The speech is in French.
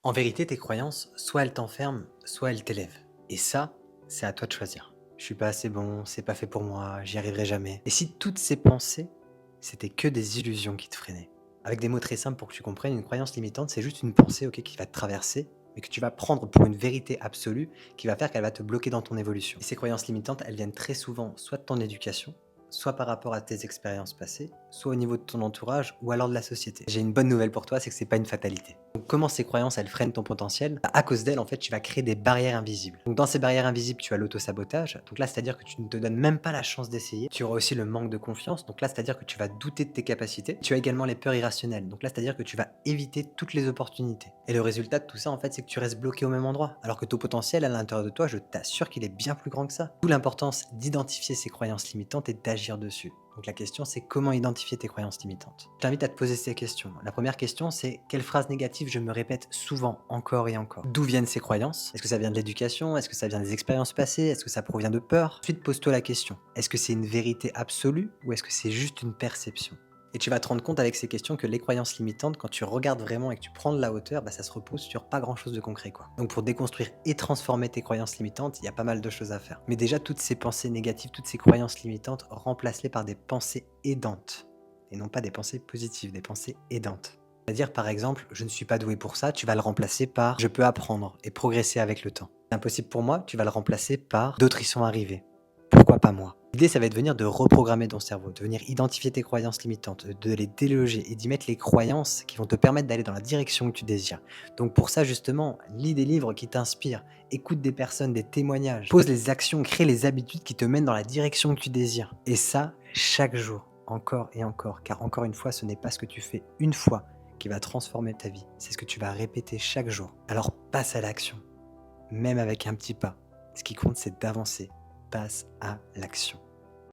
En vérité, tes croyances, soit elles t'enferment, soit elles t'élèvent. Et ça, c'est à toi de choisir. Je suis pas assez bon, c'est pas fait pour moi, j'y arriverai jamais. Et si toutes ces pensées, c'était que des illusions qui te freinaient? Avec des mots très simples pour que tu comprennes, une croyance limitante, c'est juste une pensée, ok, qui va te traverser, mais que tu vas prendre pour une vérité absolue, qui va faire qu'elle va te bloquer dans ton évolution. Et ces croyances limitantes, elles viennent très souvent soit de ton éducation, soit par rapport à tes expériences passées, soit au niveau de ton entourage, ou alors de la société. J'ai une bonne nouvelle pour toi, c'est que c'est pas une fatalité. Donc comment ces croyances, elles freinent ton potentiel? À cause d'elles, en fait, tu vas créer des barrières invisibles. Donc dans ces barrières invisibles, tu as l'auto-sabotage. Donc là, c'est-à-dire que tu ne te donnes même pas la chance d'essayer. Tu auras aussi le manque de confiance. Donc là, c'est-à-dire que tu vas douter de tes capacités. Tu as également les peurs irrationnelles. Donc là, c'est-à-dire que tu vas éviter toutes les opportunités. Et le résultat de tout ça, en fait, c'est que tu restes bloqué au même endroit. Alors que ton potentiel à l'intérieur de toi, je t'assure qu'il est bien plus grand que ça. D'où l'importance d'identifier ces croyances limitantes et d'agir dessus. Donc la question, c'est comment identifier tes croyances limitantes. Je t'invite à te poser ces questions. La première question, c'est quelle phrase négative je me répète souvent, encore et encore? D'où viennent ces croyances? Est-ce que ça vient de l'éducation? Est-ce que ça vient des expériences passées? Est-ce que ça provient de peur? Ensuite, pose-toi la question. Est-ce que c'est une vérité absolue ou est-ce que c'est juste une perception? Et tu vas te rendre compte avec ces questions que les croyances limitantes, quand tu regardes vraiment et que tu prends de la hauteur, bah, ça se repose sur pas grand chose de concret, quoi. Donc pour déconstruire et transformer tes croyances limitantes, il y a pas mal de choses à faire. Mais déjà, toutes ces pensées négatives, toutes ces croyances limitantes, remplace-les par des pensées aidantes. Et non pas des pensées positives, des pensées aidantes. C'est-à-dire, par exemple, je ne suis pas doué pour ça, tu vas le remplacer par je peux apprendre et progresser avec le temps. C'est impossible pour moi, tu vas le remplacer par d'autres y sont arrivés. Pourquoi pas moi? L'idée, ça va être de venir de reprogrammer ton cerveau, de venir identifier tes croyances limitantes, de les déloger et d'y mettre les croyances qui vont te permettre d'aller dans la direction que tu désires. Donc pour ça, justement, lis des livres qui t'inspirent, écoute des personnes, des témoignages, pose les actions, crée les habitudes qui te mènent dans la direction que tu désires. Et ça, chaque jour, encore et encore, car encore une fois, ce n'est pas ce que tu fais une fois qui va transformer ta vie, c'est ce que tu vas répéter chaque jour. Alors passe à l'action, même avec un petit pas. Ce qui compte, c'est d'avancer. Passe à l'action.